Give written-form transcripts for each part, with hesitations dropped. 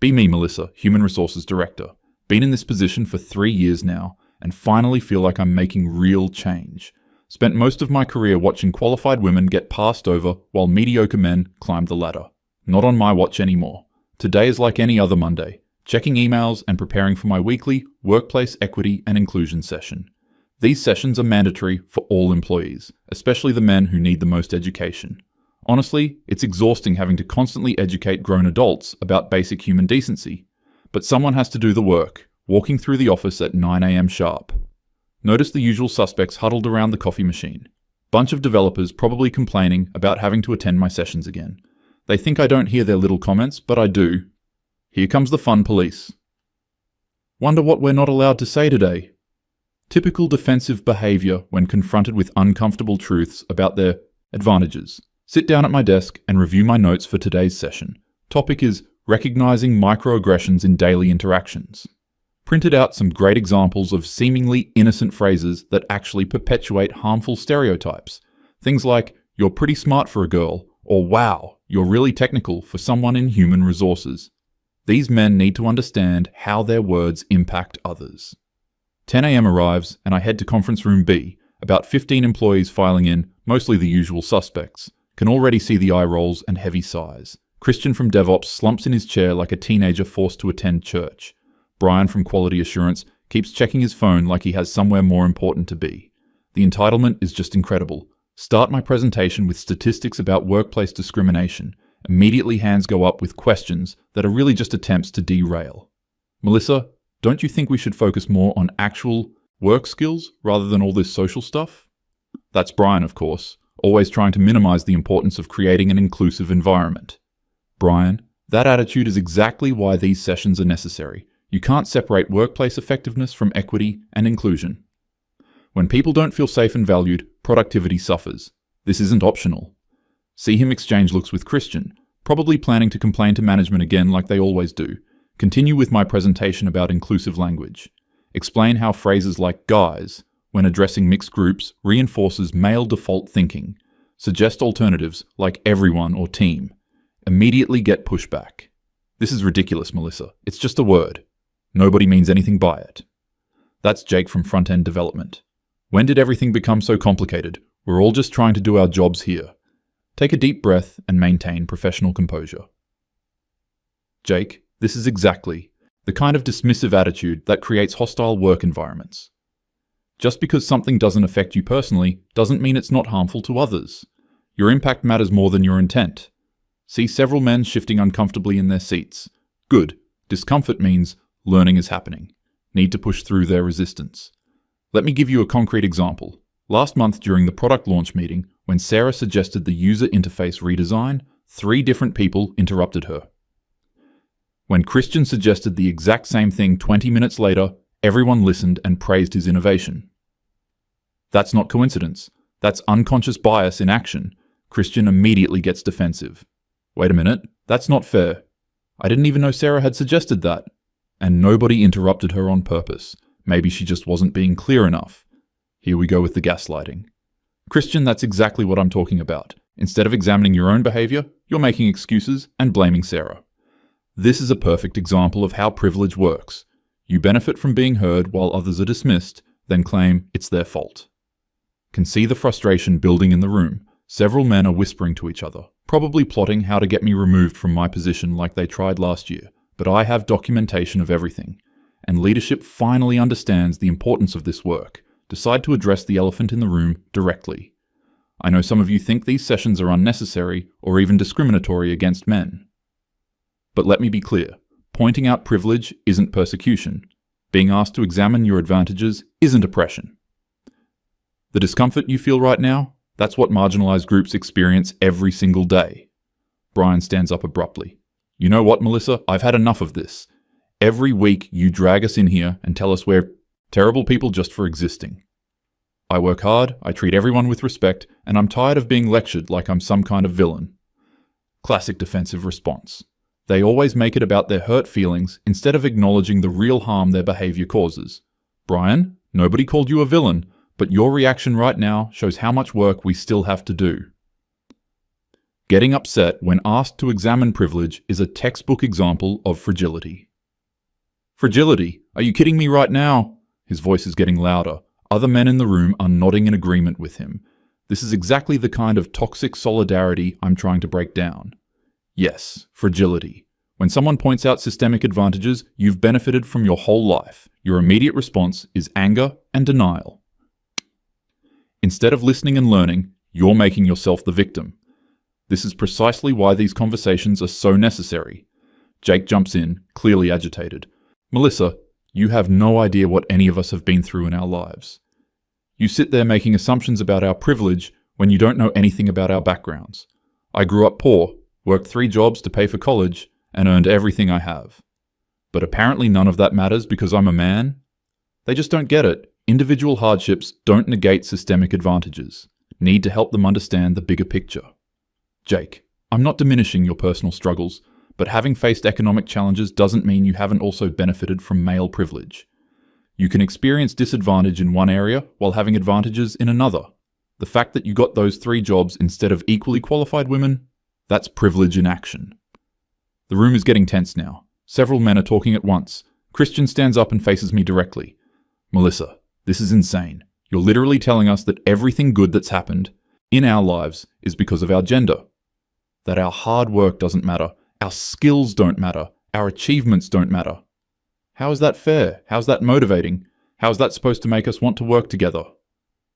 Be me, Melissa, Human Resources Director. Been in this position for 3 years now, and finally feel like I'm making real change. Spent most of my career watching qualified women get passed over while mediocre men climb the ladder. Not on my watch anymore. Today is like any other Monday, checking emails and preparing for my weekly Workplace Equity and Inclusion session. These sessions are mandatory for all employees, especially the men who need the most education. Honestly, it's exhausting having to constantly educate grown adults about basic human decency. But someone has to do the work, walking through the office at 9 a.m. sharp. Notice the usual suspects huddled around the coffee machine. Bunch of developers probably complaining about having to attend my sessions again. They think I don't hear their little comments, but I do. Here comes the fun police. Wonder what we're not allowed to say today. Typical defensive behavior when confronted with uncomfortable truths about their advantages. Sit down at my desk and review my notes for today's session. Topic is recognizing microaggressions in daily interactions. Printed out some great examples of seemingly innocent phrases that actually perpetuate harmful stereotypes. Things like, "You're pretty smart for a girl," or "Wow, you're really technical for someone in human resources." These men need to understand how their words impact others. 10 a.m. arrives and I head to conference room B. About 15 employees filing in, mostly the usual suspects. Can already see the eye rolls and heavy sighs. Christian from DevOps slumps in his chair like a teenager forced to attend church. Brian from Quality Assurance keeps checking his phone like he has somewhere more important to be. The entitlement is just incredible. Start my presentation with statistics about workplace discrimination. Immediately hands go up with questions that are really just attempts to derail. Melissa, don't you think we should focus more on actual work skills rather than all this social stuff? That's Brian, of course, always trying to minimize the importance of creating an inclusive environment. Brian, that attitude is exactly why these sessions are necessary. You can't separate workplace effectiveness from equity and inclusion. When people don't feel safe and valued, productivity suffers. This isn't optional. See him exchange looks with Christian, probably planning to complain to management again like they always do. Continue with my presentation about inclusive language. Explain how phrases like guys, when addressing mixed groups, reinforces male default thinking. Suggest alternatives like everyone or team. Immediately get pushback. This is ridiculous, Melissa. It's just a word. Nobody means anything by it. That's Jake from Front-End Development. When did everything become so complicated? We're all just trying to do our jobs here. Take a deep breath and maintain professional composure. Jake, this is exactly the kind of dismissive attitude that creates hostile work environments. Just because something doesn't affect you personally doesn't mean it's not harmful to others. Your impact matters more than your intent. See several men shifting uncomfortably in their seats. Good. Discomfort means learning is happening. Need to push through their resistance. Let me give you a concrete example. Last month during the product launch meeting, when Sarah suggested the user interface redesign, 3 different people interrupted her. When Christian suggested the exact same thing 20 minutes later, everyone listened and praised his innovation. That's not coincidence. That's unconscious bias in action. Christian immediately gets defensive. Wait a minute, that's not fair. I didn't even know Sarah had suggested that. And nobody interrupted her on purpose. Maybe she just wasn't being clear enough. Here we go with the gaslighting. Christian, that's exactly what I'm talking about. Instead of examining your own behavior, you're making excuses and blaming Sarah. This is a perfect example of how privilege works. You benefit from being heard while others are dismissed, then claim it's their fault. Can see the frustration building in the room. Several men are whispering to each other, probably plotting how to get me removed from my position like they tried last year. But I have documentation of everything. And leadership finally understands the importance of this work. Decide to address the elephant in the room directly. I know some of you think these sessions are unnecessary or even discriminatory against men. But let me be clear. Pointing out privilege isn't persecution. Being asked to examine your advantages isn't oppression. The discomfort you feel right now, that's what marginalized groups experience every single day. Brian stands up abruptly. You know what, Melissa? I've had enough of this. Every week you drag us in here and tell us we're terrible people just for existing. I work hard, I treat everyone with respect, and I'm tired of being lectured like I'm some kind of villain. Classic defensive response. They always make it about their hurt feelings instead of acknowledging the real harm their behavior causes. Brian, nobody called you a villain, but your reaction right now shows how much work we still have to do. Getting upset when asked to examine privilege is a textbook example of fragility. Fragility? Are you kidding me right now? His voice is getting louder. Other men in the room are nodding in agreement with him. This is exactly the kind of toxic solidarity I'm trying to break down. Yes, fragility. When someone points out systemic advantages you've benefited from your whole life, your immediate response is anger and denial. Instead of listening and learning, you're making yourself the victim. This is precisely why these conversations are so necessary. Jake jumps in, clearly agitated. Melissa, you have no idea what any of us have been through in our lives. You sit there making assumptions about our privilege when you don't know anything about our backgrounds. I grew up poor, worked 3 jobs to pay for college, and earned everything I have. But apparently none of that matters because I'm a man? They just don't get it. Individual hardships don't negate systemic advantages. Need to help them understand the bigger picture. Jake, I'm not diminishing your personal struggles, but having faced economic challenges doesn't mean you haven't also benefited from male privilege. You can experience disadvantage in one area while having advantages in another. The fact that you got those 3 jobs instead of equally qualified women, that's privilege in action. The room is getting tense now. Several men are talking at once. Christian stands up and faces me directly. Melissa, this is insane. You're literally telling us that everything good that's happened in our lives is because of our gender. That our hard work doesn't matter, our skills don't matter, our achievements don't matter. How is that fair? How's that motivating? How's that supposed to make us want to work together?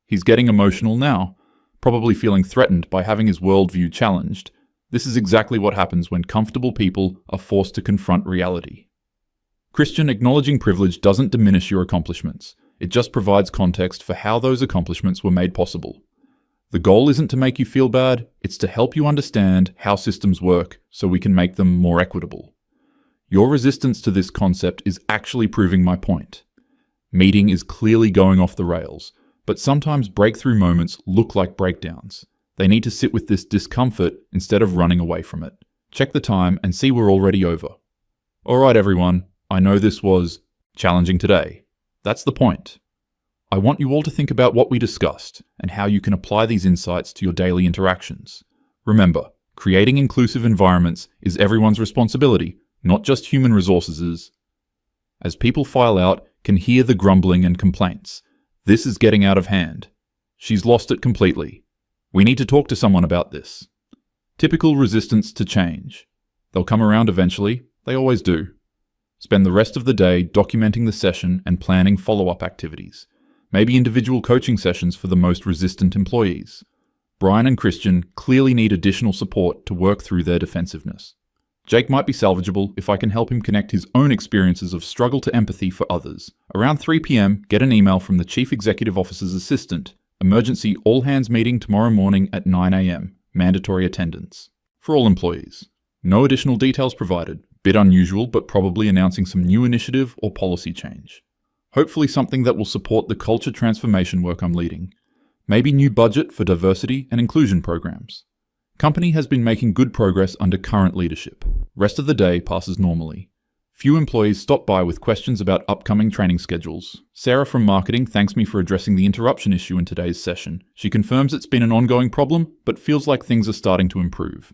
He's getting emotional now, probably feeling threatened by having his worldview challenged. This is exactly what happens when comfortable people are forced to confront reality. Christian, acknowledging privilege doesn't diminish your accomplishments. It just provides context for how those accomplishments were made possible. The goal isn't to make you feel bad, it's to help you understand how systems work so we can make them more equitable. Your resistance to this concept is actually proving my point. Meeting is clearly going off the rails, but sometimes breakthrough moments look like breakdowns. They need to sit with this discomfort instead of running away from it. Check the time and see we're already over. Alright everyone, I know this was challenging today. That's the point. I want you all to think about what we discussed and how you can apply these insights to your daily interactions. Remember, creating inclusive environments is everyone's responsibility, not just human resources'. As people file out, can hear the grumbling and complaints. This is getting out of hand. She's lost it completely. We need to talk to someone about this. Typical resistance to change. They'll come around eventually, they always do. Spend the rest of the day documenting the session and planning follow-up activities. Maybe individual coaching sessions for the most resistant employees. Brian and Christian clearly need additional support to work through their defensiveness. Jake might be salvageable if I can help him connect his own experiences of struggle to empathy for others. Around 3 p.m, get an email from the Chief Executive Officer's assistant. Emergency all-hands meeting tomorrow morning at 9 a.m. Mandatory attendance. For all employees. No additional details provided. Bit unusual, but probably announcing some new initiative or policy change. Hopefully something that will support the culture transformation work I'm leading. Maybe new budget for diversity and inclusion programs. Company has been making good progress under current leadership. Rest of the day passes normally. Few employees stop by with questions about upcoming training schedules. Sarah from marketing thanks me for addressing the interruption issue in today's session. She confirms it's been an ongoing problem, but feels like things are starting to improve.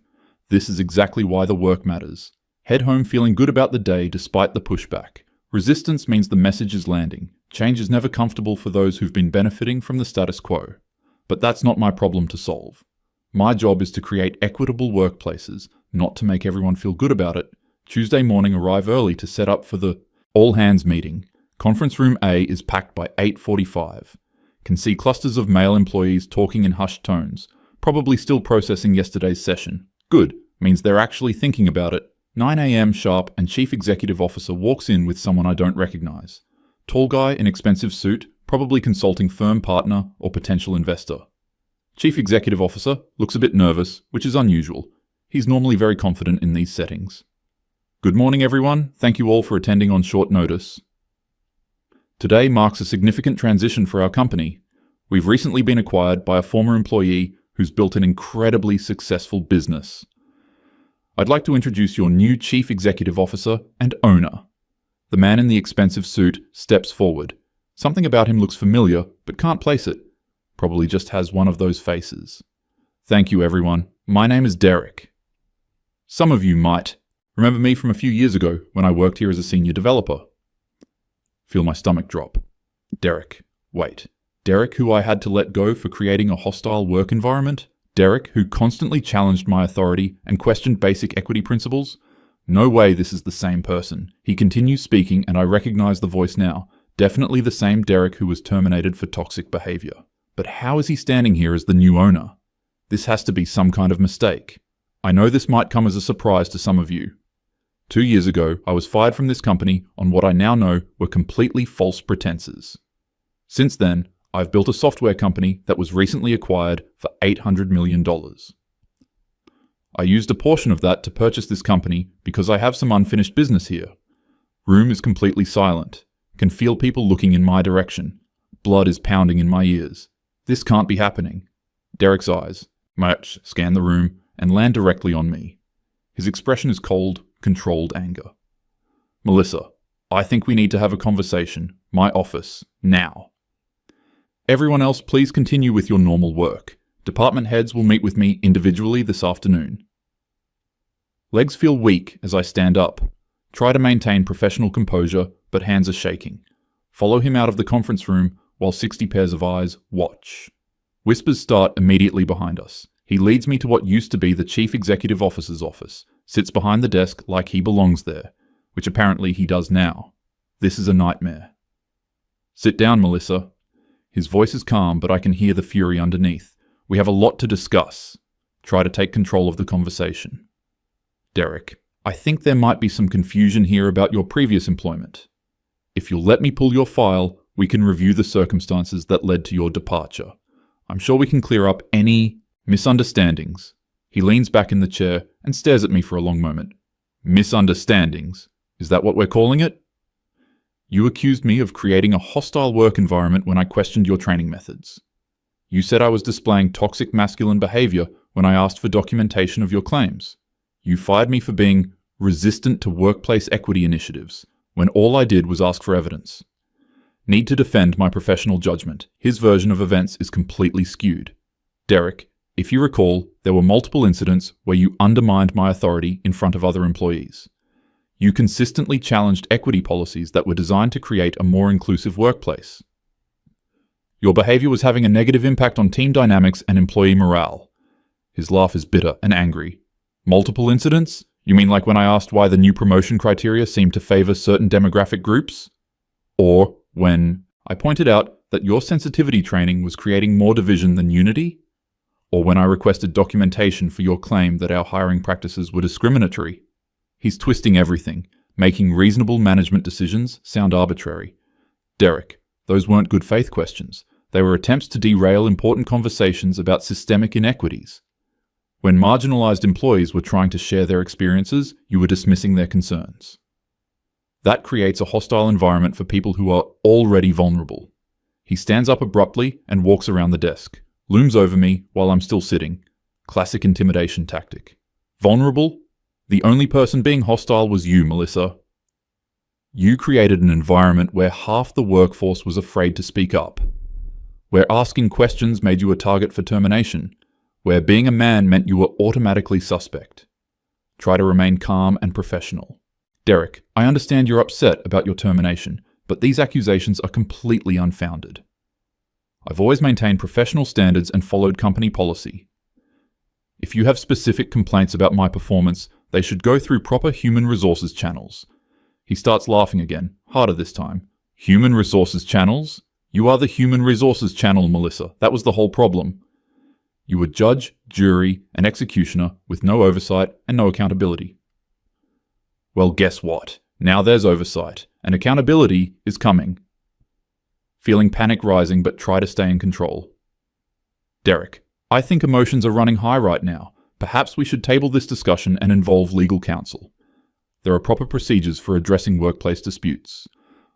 This is exactly why the work matters. Head home feeling good about the day despite the pushback. Resistance means the message is landing. Change is never comfortable for those who've been benefiting from the status quo. But that's not my problem to solve. My job is to create equitable workplaces, not to make everyone feel good about it. Tuesday morning, arrive early to set up for the all-hands meeting. Conference room A is packed by 8:45. Can see clusters of male employees talking in hushed tones, probably still processing yesterday's session. Good, means they're actually thinking about it. 9 a.m. sharp and Chief Executive Officer walks in with someone I don't recognize. Tall guy in expensive suit, probably consulting firm partner or potential investor. Chief Executive Officer looks a bit nervous, which is unusual. He's normally very confident in these settings. Good morning everyone, thank you all for attending on short notice. Today marks a significant transition for our company. We've recently been acquired by a former employee who's built an incredibly successful business. I'd like to introduce your new Chief Executive Officer and owner. The man in the expensive suit steps forward. Something about him looks familiar, but can't place it. Probably just has one of those faces. Thank you everyone. My name is Derek. Some of you might remember me from a few years ago when I worked here as a senior developer. Feel my stomach drop. Derek. Wait. Derek who I had to let go for creating a hostile work environment? Derek who constantly challenged my authority and questioned basic equity principles? No way this is the same person. He continues speaking and I recognize the voice now. Definitely the same Derek who was terminated for toxic behavior. But how is he standing here as the new owner? This has to be some kind of mistake. I know this might come as a surprise to some of you. 2 years ago, I was fired from this company on what I now know were completely false pretenses. Since then, I've built a software company that was recently acquired for $800 million. I used a portion of that to purchase this company because I have some unfinished business here. Room is completely silent. Can feel people looking in my direction. Blood is pounding in my ears. This can't be happening. Derek's eyes scan the room and land directly on me. His expression is cold, controlled anger. Melissa, I think we need to have a conversation. My office, now. Everyone else, please continue with your normal work. Department heads will meet with me individually this afternoon. Legs feel weak as I stand up. Try to maintain professional composure, but hands are shaking. Follow him out of the conference room while 60 pairs of eyes watch. Whispers start immediately behind us. He leads me to what used to be the Chief Executive Officer's office, sits behind the desk like he belongs there, which apparently he does now. This is a nightmare. Sit down, Melissa. His voice is calm, but I can hear the fury underneath. We have a lot to discuss. Try to take control of the conversation. Derek, I think there might be some confusion here about your previous employment. If you'll let me pull your file, we can review the circumstances that led to your departure. I'm sure we can clear up any misunderstandings. He leans back in the chair and stares at me for a long moment. Misunderstandings? Is that what we're calling it? You accused me of creating a hostile work environment when I questioned your training methods. You said I was displaying toxic masculine behavior when I asked for documentation of your claims. You fired me for being resistant to workplace equity initiatives when all I did was ask for evidence. Need to defend my professional judgment. His version of events is completely skewed. Derek, if you recall, there were multiple incidents where you undermined my authority in front of other employees. You consistently challenged equity policies that were designed to create a more inclusive workplace. Your behavior was having a negative impact on team dynamics and employee morale. His laugh is bitter and angry. Multiple incidents? You mean like when I asked why the new promotion criteria seemed to favor certain demographic groups? Or when I pointed out that your sensitivity training was creating more division than unity? Or when I requested documentation for your claim that our hiring practices were discriminatory? He's twisting everything, making reasonable management decisions sound arbitrary. Derek, those weren't good faith questions. They were attempts to derail important conversations about systemic inequities. When marginalized employees were trying to share their experiences, you were dismissing their concerns. That creates a hostile environment for people who are already vulnerable. He stands up abruptly and walks around the desk, looms over me while I'm still sitting. Classic intimidation tactic. Vulnerable? The only person being hostile was you, Melissa. You created an environment where half the workforce was afraid to speak up, where asking questions made you a target for termination, where being a man meant you were automatically suspect. Try to remain calm and professional. Derek, I understand you're upset about your termination, but these accusations are completely unfounded. I've always maintained professional standards and followed company policy. If you have specific complaints about my performance, they should go through proper human resources channels. He starts laughing again, harder this time. Human resources channels? You are the human resources channel, Melissa. That was the whole problem. You were judge, jury, and executioner with no oversight and no accountability. Well, guess what? Now there's oversight, and accountability is coming. Feeling panic rising, but try to stay in control. Derek, I think emotions are running high right now. Perhaps we should table this discussion and involve legal counsel. There are proper procedures for addressing workplace disputes.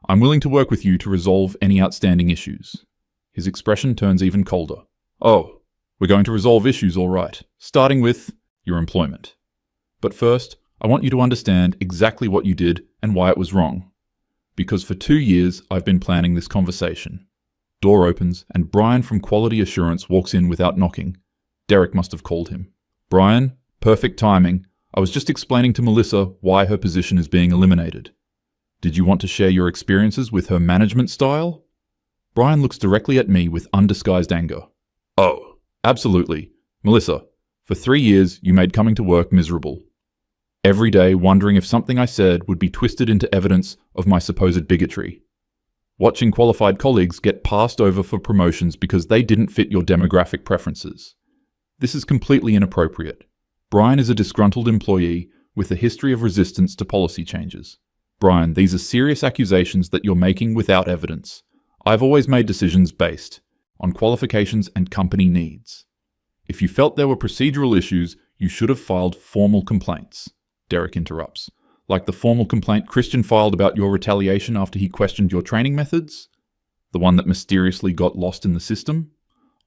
I'm willing to work with you to resolve any outstanding issues. His expression turns even colder. Oh, we're going to resolve issues, all right, starting with your employment. But first, I want you to understand exactly what you did and why it was wrong. Because for 2 years, I've been planning this conversation. Door opens, and Brian from Quality Assurance walks in without knocking. Derek must have called him. Brian, perfect timing. I was just explaining to Melissa why her position is being eliminated. Did you want to share your experiences with her management style? Brian looks directly at me with undisguised anger. Oh, absolutely. Melissa, for 3 years you made coming to work miserable. Every day wondering if something I said would be twisted into evidence of my supposed bigotry. Watching qualified colleagues get passed over for promotions because they didn't fit your demographic preferences. This is completely inappropriate. Brian is a disgruntled employee with a history of resistance to policy changes. Brian, these are serious accusations that you're making without evidence. I've always made decisions based on qualifications and company needs. If you felt there were procedural issues, you should have filed formal complaints. Derek interrupts. Like the formal complaint Christian filed about your retaliation after he questioned your training methods? The one that mysteriously got lost in the system?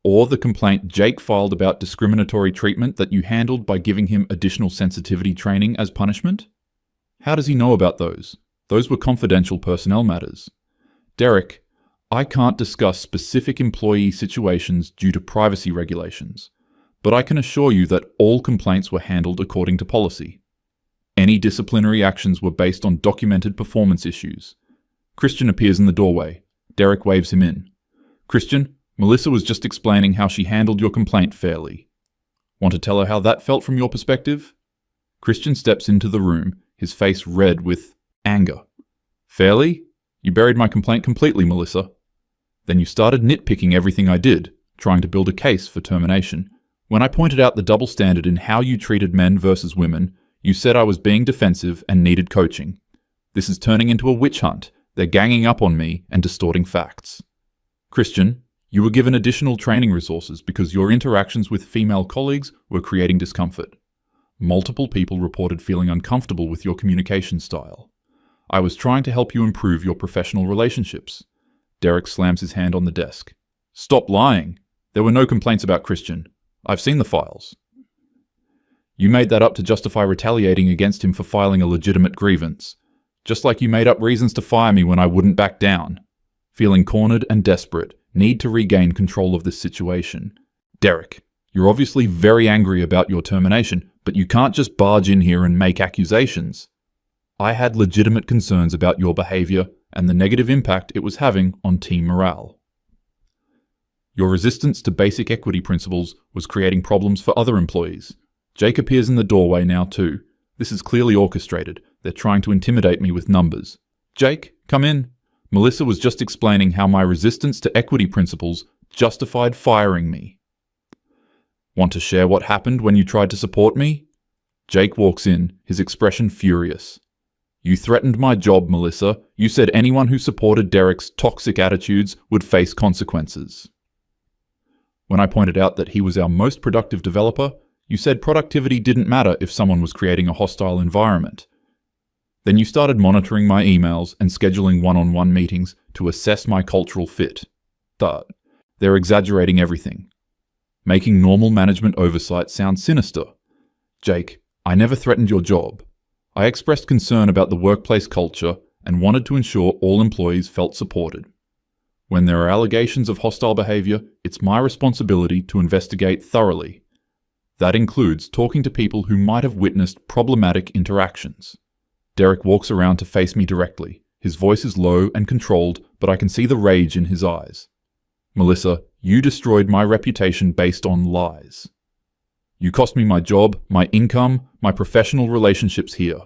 Or the complaint Jake filed about discriminatory treatment that you handled by giving him additional sensitivity training as punishment? How does he know about those? Those were confidential personnel matters. Derek, I can't discuss specific employee situations due to privacy regulations, but I can assure you that all complaints were handled according to policy. Any disciplinary actions were based on documented performance issues. Christian appears in the doorway. Derek waves him in. Christian, Melissa was just explaining how she handled your complaint fairly. Want to tell her how that felt from your perspective? Christian steps into the room, his face red with anger. Fairly? You buried my complaint completely, Melissa. Then you started nitpicking everything I did, trying to build a case for termination. When I pointed out the double standard in how you treated men versus women, you said I was being defensive and needed coaching. This is turning into a witch hunt. They're ganging up on me and distorting facts. Christian, you were given additional training resources because your interactions with female colleagues were creating discomfort. Multiple people reported feeling uncomfortable with your communication style. I was trying to help you improve your professional relationships. Derek slams his hand on the desk. Stop lying. There were no complaints about Christian. I've seen the files. You made that up to justify retaliating against him for filing a legitimate grievance, just like you made up reasons to fire me when I wouldn't back down. Feeling cornered and desperate, need to regain control of this situation. Derek, you're obviously very angry about your termination, but you can't just barge in here and make accusations. I had legitimate concerns about your behavior and the negative impact it was having on team morale. Your resistance to basic equity principles was creating problems for other employees. Jake appears in the doorway now too. This is clearly orchestrated. They're trying to intimidate me with numbers. Jake, come in. Melissa was just explaining how my resistance to equity principles justified firing me. Want to share what happened when you tried to support me? Jake walks in, his expression furious. You threatened my job, Melissa. You said anyone who supported Derek's toxic attitudes would face consequences. When I pointed out that he was our most productive developer, you said productivity didn't matter if someone was creating a hostile environment. Then you started monitoring my emails and scheduling one-on-one meetings to assess my cultural fit. They're exaggerating everything. Making normal management oversight sound sinister. Jake, I never threatened your job. I expressed concern about the workplace culture and wanted to ensure all employees felt supported. When there are allegations of hostile behavior, it's my responsibility to investigate thoroughly. That includes talking to people who might have witnessed problematic interactions. Derek walks around to face me directly. His voice is low and controlled, but I can see the rage in his eyes. Melissa, you destroyed my reputation based on lies. You cost me my job, my income, my professional relationships here.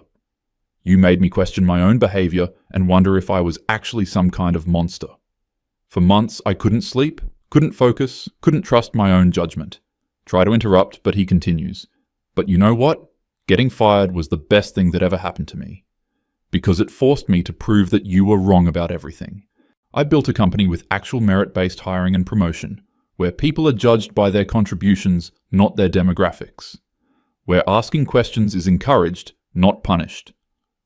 You made me question my own behavior and wonder if I was actually some kind of monster. For months, I couldn't sleep, couldn't focus, couldn't trust my own judgment. Try to interrupt, but he continues. But you know what? Getting fired was the best thing that ever happened to me. Because it forced me to prove that you were wrong about everything. I built a company with actual merit-based hiring and promotion, where people are judged by their contributions, not their demographics. Where asking questions is encouraged, not punished.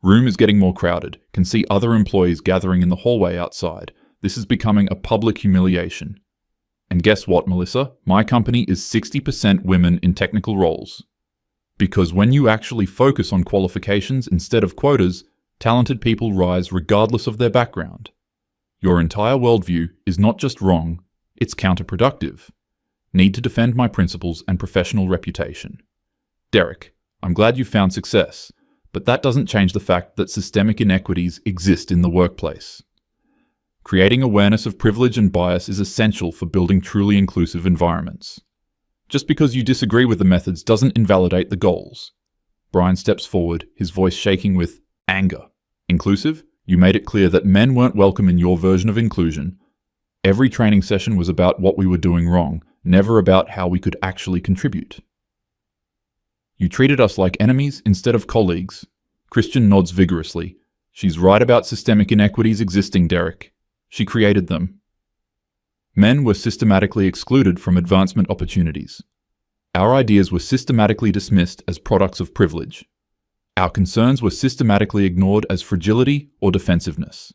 Room is getting more crowded, can see other employees gathering in the hallway outside. This is becoming a public humiliation. And guess what, Melissa? My company is 60% women in technical roles. Because when you actually focus on qualifications instead of quotas, talented people rise regardless of their background. Your entire worldview is not just wrong, it's counterproductive. Need to defend my principles and professional reputation. Derek, I'm glad you found success, but that doesn't change the fact that systemic inequities exist in the workplace. Creating awareness of privilege and bias is essential for building truly inclusive environments. Just because you disagree with the methods doesn't invalidate the goals. Brian steps forward, his voice shaking with anger. Inclusive? You made it clear that men weren't welcome in your version of inclusion. Every training session was about what we were doing wrong, never about how we could actually contribute. You treated us like enemies instead of colleagues. Christian nods vigorously. She's right about systemic inequities existing, Derek. She created them. Men were systematically excluded from advancement opportunities. Our ideas were systematically dismissed as products of privilege. Our concerns were systematically ignored as fragility or defensiveness.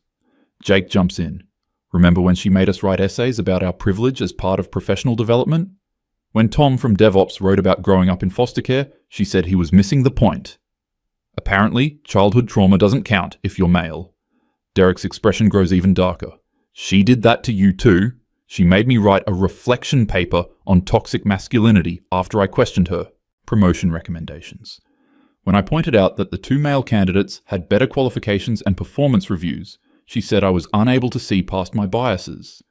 Jake jumps in. Remember when she made us write essays about our privilege as part of professional development? When Tom from DevOps wrote about growing up in foster care, she said he was missing the point. Apparently, childhood trauma doesn't count if you're male. Derek's expression grows even darker. She did that to you too. She made me write a reflection paper on toxic masculinity after I questioned her. Promotion recommendations. When I pointed out that the 2 male candidates had better qualifications and performance reviews, she said I was unable to see past my biases.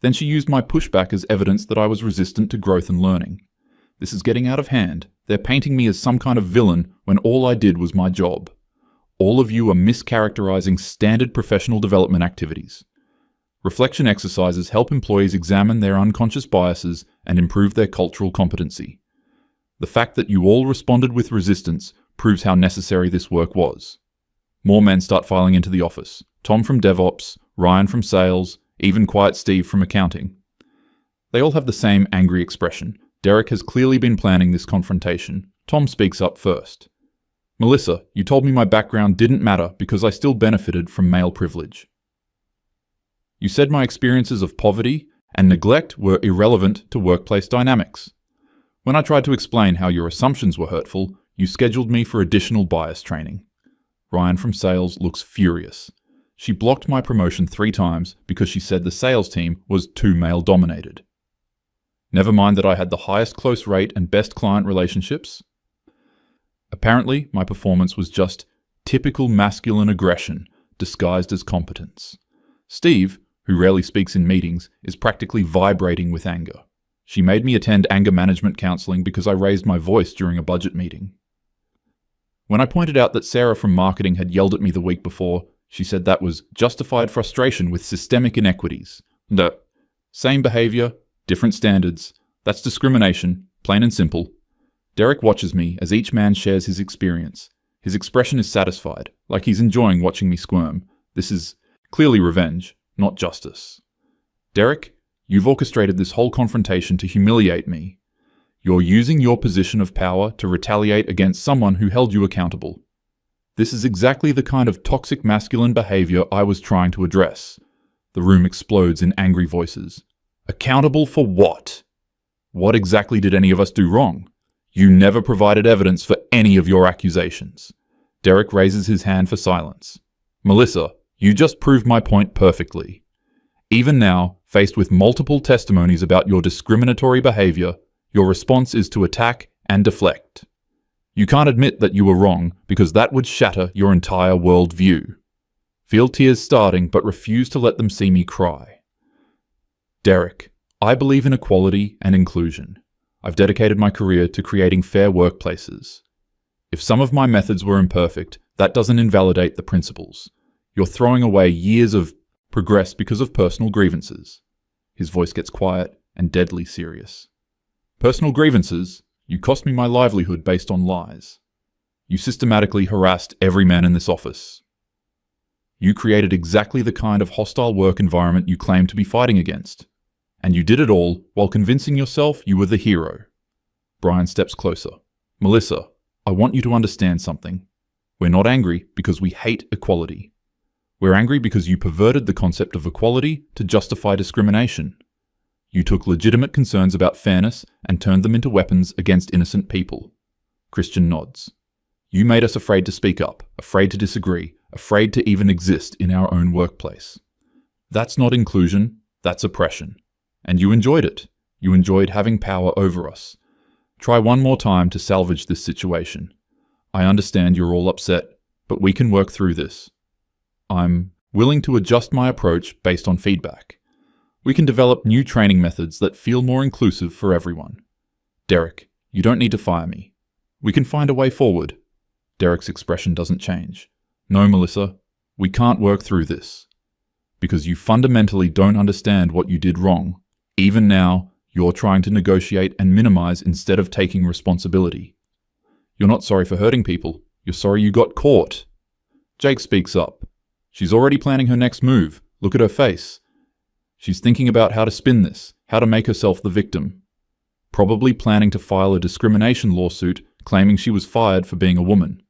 Then she used my pushback as evidence that I was resistant to growth and learning. This is getting out of hand. They're painting me as some kind of villain when all I did was my job. All of you are mischaracterizing standard professional development activities. Reflection exercises help employees examine their unconscious biases and improve their cultural competency. The fact that you all responded with resistance proves how necessary this work was. More men start filing into the office. Tom from DevOps, Ryan from Sales, even Quiet Steve from Accounting. They all have the same angry expression. Derek has clearly been planning this confrontation. Tom speaks up first. Melissa, you told me my background didn't matter because I still benefited from male privilege. You said my experiences of poverty and neglect were irrelevant to workplace dynamics. When I tried to explain how your assumptions were hurtful, you scheduled me for additional bias training. Ryan from Sales looks furious. She blocked my promotion 3 times because she said the sales team was too male-dominated. Never mind that I had the highest close rate and best client relationships. Apparently, my performance was just typical masculine aggression disguised as competence. Steve, who rarely speaks in meetings, is practically vibrating with anger. She made me attend anger management counseling because I raised my voice during a budget meeting. When I pointed out that Sarah from marketing had yelled at me the week before, she said that was justified frustration with systemic inequities. The same behavior, different standards. That's discrimination, plain and simple. Derek watches me as each man shares his experience. His expression is satisfied, like he's enjoying watching me squirm. This is clearly revenge, not justice. Derek, you've orchestrated this whole confrontation to humiliate me. You're using your position of power to retaliate against someone who held you accountable. This is exactly the kind of toxic masculine behavior I was trying to address. The room explodes in angry voices. Accountable for what? What exactly did any of us do wrong? You never provided evidence for any of your accusations. Derek raises his hand for silence. Melissa, you just proved my point perfectly. Even now, faced with multiple testimonies about your discriminatory behavior, your response is to attack and deflect. You can't admit that you were wrong because that would shatter your entire worldview. Feel tears starting but refuse to let them see me cry. Derek, I believe in equality and inclusion. I've dedicated my career to creating fair workplaces. If some of my methods were imperfect, that doesn't invalidate the principles. You're throwing away years of progress because of personal grievances. His voice gets quiet and deadly serious. Personal grievances? You cost me my livelihood based on lies. You systematically harassed every man in this office. You created exactly the kind of hostile work environment you claim to be fighting against. And you did it all while convincing yourself you were the hero. Brian steps closer. Melissa, I want you to understand something. We're not angry because we hate equality. We're angry because you perverted the concept of equality to justify discrimination. You took legitimate concerns about fairness and turned them into weapons against innocent people. Christian nods. You made us afraid to speak up, afraid to disagree, afraid to even exist in our own workplace. That's not inclusion, that's oppression. And you enjoyed it. You enjoyed having power over us. Try one more time to salvage this situation. I understand you're all upset, but we can work through this. I'm willing to adjust my approach based on feedback. We can develop new training methods that feel more inclusive for everyone. Derek, you don't need to fire me. We can find a way forward. Derek's expression doesn't change. No, Melissa, we can't work through this. Because you fundamentally don't understand what you did wrong. Even now, you're trying to negotiate and minimize instead of taking responsibility. You're not sorry for hurting people. You're sorry you got caught. Jake speaks up. She's already planning her next move. Look at her face. She's thinking about how to spin this, how to make herself the victim. Probably planning to file a discrimination lawsuit claiming she was fired for being a woman.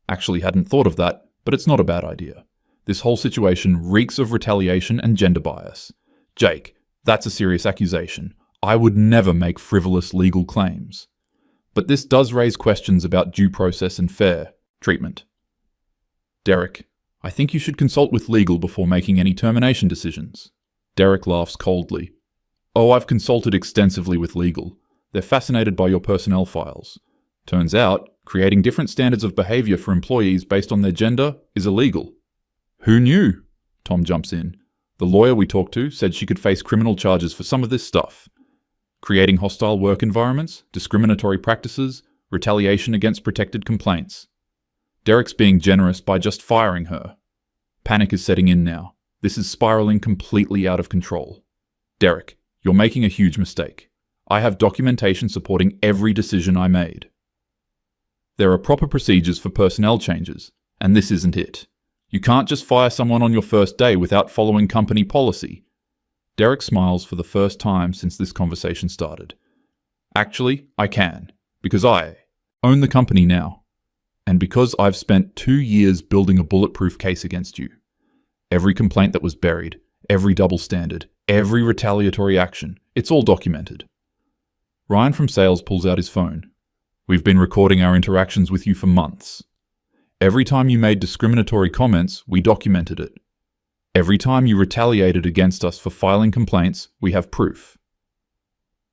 Actually hadn't thought of that, but it's not a bad idea. This whole situation reeks of retaliation and gender bias. Jake, that's a serious accusation. I would never make frivolous legal claims. But this does raise questions about due process and fair treatment. Derek, I think you should consult with legal before making any termination decisions. Derek laughs coldly. Oh, I've consulted extensively with legal. They're fascinated by your personnel files. Turns out, creating different standards of behavior for employees based on their gender is illegal. Who knew? Tom jumps in. The lawyer we talked to said she could face criminal charges for some of this stuff. Creating hostile work environments, discriminatory practices, retaliation against protected complaints. Derek's being generous by just firing her. Panic is setting in now. This is spiraling completely out of control. Derek, you're making a huge mistake. I have documentation supporting every decision I made. There are proper procedures for personnel changes, and this isn't it. You can't just fire someone on your first day without following company policy. Derek smiles for the first time since this conversation started. Actually, I can, because I own the company now, and because I've spent 2 years building a bulletproof case against you. Every complaint that was buried, every double standard, every retaliatory action, it's all documented. Ryan from sales pulls out his phone. We've been recording our interactions with you for months. Every time you made discriminatory comments, we documented it. Every time you retaliated against us for filing complaints, we have proof.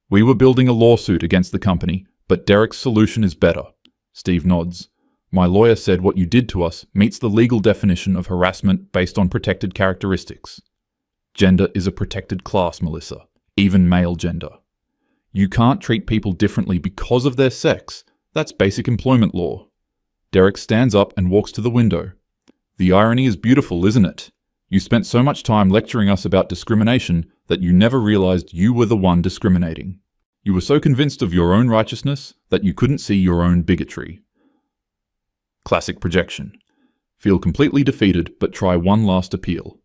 We were building a lawsuit against the company, but Derek's solution is better. Steve nods. My lawyer said what you did to us meets the legal definition of harassment based on protected characteristics. Gender is a protected class, Melissa, even male gender. You can't treat people differently because of their sex. That's basic employment law. Derek stands up and walks to the window. The irony is beautiful, isn't it? You spent so much time lecturing us about discrimination that you never realized you were the one discriminating. You were so convinced of your own righteousness that you couldn't see your own bigotry. Classic projection. Feel completely defeated, but try one last appeal.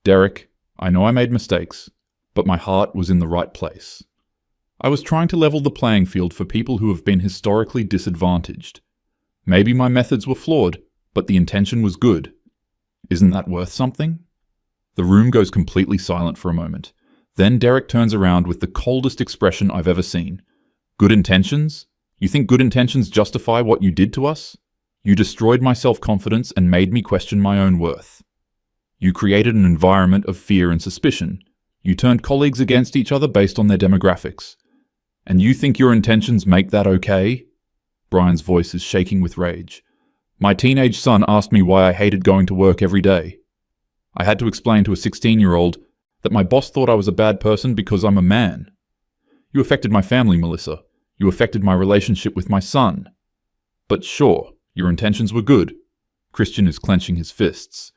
Derek, I know I made mistakes, but my heart was in the right place. I was trying to level the playing field for people who have been historically disadvantaged. Maybe my methods were flawed, but the intention was good. Isn't that worth something? The room goes completely silent for a moment. Then Derek turns around with the coldest expression I've ever seen. Good intentions? You think good intentions justify what you did to us? You destroyed my self-confidence and made me question my own worth. You created an environment of fear and suspicion. You turned colleagues against each other based on their demographics. And you think your intentions make that okay? Brian's voice is shaking with rage. My teenage son asked me why I hated going to work every day. I had to explain to a 16-year-old that my boss thought I was a bad person because I'm a man. You affected my family, Melissa. You affected my relationship with my son. But sure, your intentions were good. Christian is clenching his fists.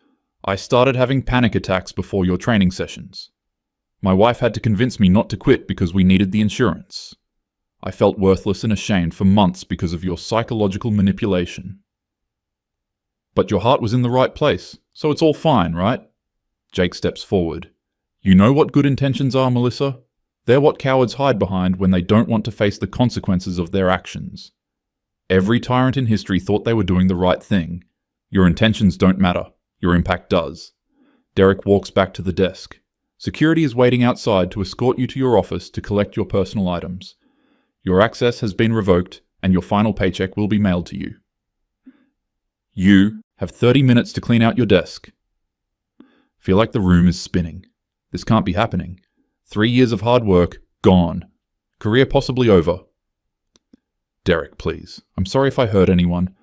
I started having panic attacks before your training sessions. My wife had to convince me not to quit because we needed the insurance. I felt worthless and ashamed for months because of your psychological manipulation. But your heart was in the right place, so it's all fine, right? Jake steps forward. You know what good intentions are, Melissa? They're what cowards hide behind when they don't want to face the consequences of their actions. Every tyrant in history thought they were doing the right thing. Your intentions don't matter. Your impact does. Derek walks back to the desk. Security is waiting outside to escort you to your office to collect your personal items. Your access has been revoked, and your final paycheck will be mailed to you. You have 30 minutes to clean out your desk. Feel like the room is spinning. This can't be happening. 3 years of hard work, gone. Career possibly over. Derek, please. I'm sorry if I hurt anyone.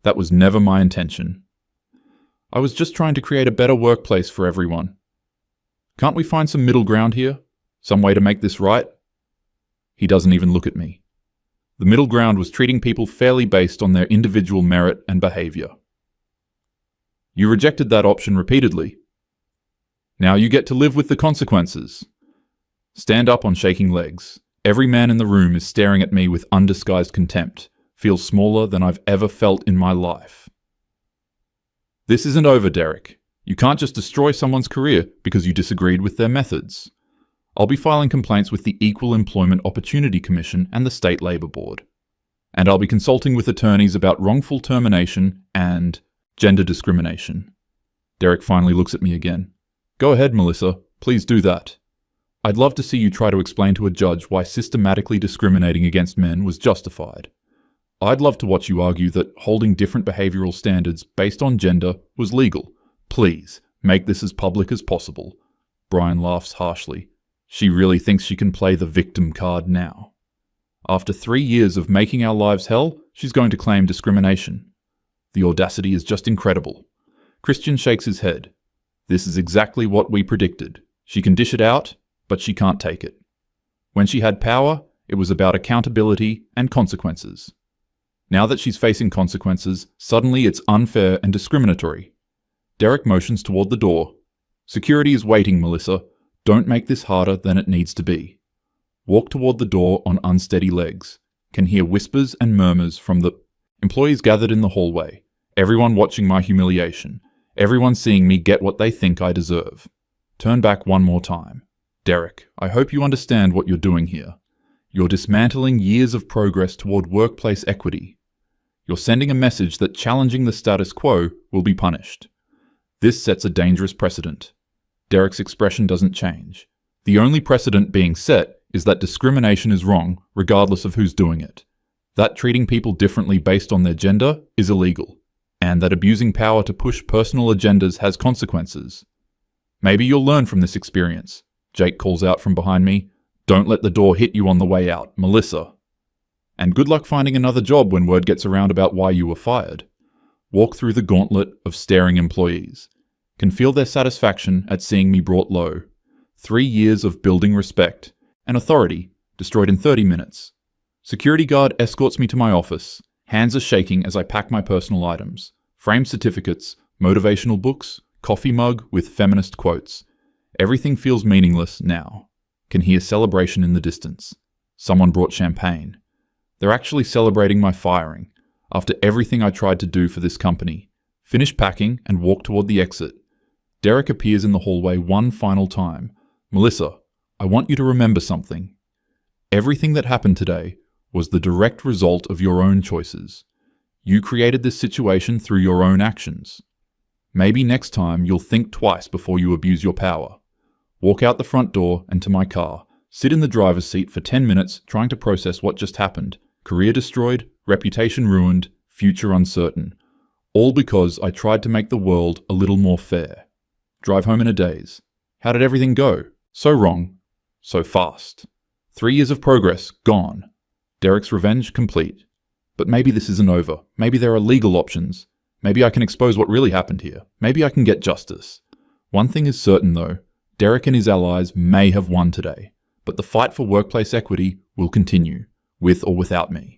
That was never my intention. I was just trying to create a better workplace for everyone. Can't we find some middle ground here? Some way to make this right? He doesn't even look at me. The middle ground was treating people fairly based on their individual merit and behavior. You rejected that option repeatedly. Now you get to live with the consequences. Stand up on shaking legs. Every man in the room is staring at me with undisguised contempt. Feels smaller than I've ever felt in my life. This isn't over, Derek. You can't just destroy someone's career because you disagreed with their methods. I'll be filing complaints with the Equal Employment Opportunity Commission and the State Labour Board. And I'll be consulting with attorneys about wrongful termination and gender discrimination. Derek finally looks at me again. Go ahead, Melissa. Please do that. I'd love to see you try to explain to a judge why systematically discriminating against men was justified. I'd love to watch you argue that holding different behavioural standards based on gender was legal. Please, make this as public as possible. Brian laughs harshly. She really thinks she can play the victim card now. After 3 years of making our lives hell, she's going to claim discrimination. The audacity is just incredible. Christian shakes his head. This is exactly what we predicted. She can dish it out, but she can't take it. When she had power, it was about accountability and consequences. Now that she's facing consequences, suddenly it's unfair and discriminatory. Derek motions toward the door. Security is waiting, Melissa. Don't make this harder than it needs to be. Walk toward the door on unsteady legs. Can hear whispers and murmurs from the employees gathered in the hallway. Everyone watching my humiliation. Everyone seeing me get what they think I deserve. Turn back one more time. Derek, I hope you understand what you're doing here. You're dismantling years of progress toward workplace equity. You're sending a message that challenging the status quo will be punished. This sets a dangerous precedent. Derek's expression doesn't change. The only precedent being set is that discrimination is wrong, regardless of who's doing it. That treating people differently based on their gender is illegal, and that abusing power to push personal agendas has consequences. Maybe you'll learn from this experience. Jake calls out from behind me. Don't let the door hit you on the way out, Melissa. And good luck finding another job when word gets around about why you were fired. Walk through the gauntlet of staring employees. Can feel their satisfaction at seeing me brought low. 3 years of building respect and authority destroyed in 30 minutes. Security guard escorts me to my office. Hands are shaking as I pack my personal items. Framed certificates, motivational books, coffee mug with feminist quotes. Everything feels meaningless now. Can hear celebration in the distance. Someone brought champagne. They're actually celebrating my firing, after everything I tried to do for this company. Finish packing and walk toward the exit. Derek appears in the hallway one final time. Melissa, I want you to remember something. Everything that happened today was the direct result of your own choices. You created this situation through your own actions. Maybe next time you'll think twice before you abuse your power. Walk out the front door and to my car. Sit in the driver's seat for 10 minutes trying to process what just happened. Career destroyed, reputation ruined, future uncertain. All because I tried to make the world a little more fair. Drive home in a daze. How did everything go? So wrong, so fast. 3 years of progress, gone. Derek's revenge complete. But maybe this isn't over. Maybe there are legal options. Maybe I can expose what really happened here. Maybe I can get justice. One thing is certain though, Derek and his allies may have won today, but the fight for workplace equity will continue, with or without me.